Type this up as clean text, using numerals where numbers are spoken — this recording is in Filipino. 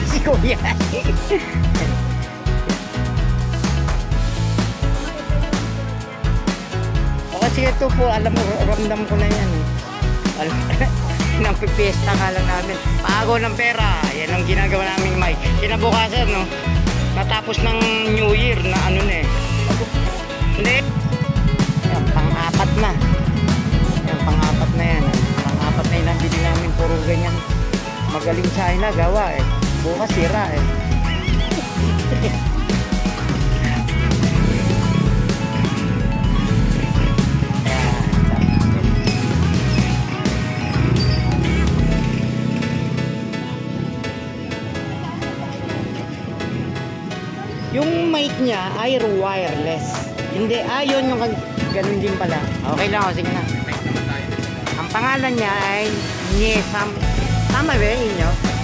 Si Kuya. O kasi ito po, alam mo, ramdam ko na yan. Alam Pipiyesta ka lang namin. Paago ng pera. Yan ang ginagawa namin, Mike. Kinabukasan, no? Natapos ng New Year na ano na eh. Hindi. Yan, pang-apat na. Yan, pang-apat na yan. Pang-apat na yun ang bili namin. Puro ganyan. Magaling China gawa eh. Bukas sira eh. Yung mic niya ay wireless. Hindi, yun yung ganun din pala. Okay lang, sige na. Ang pangalan niya ay Nyesam. Tama ba yun inyo?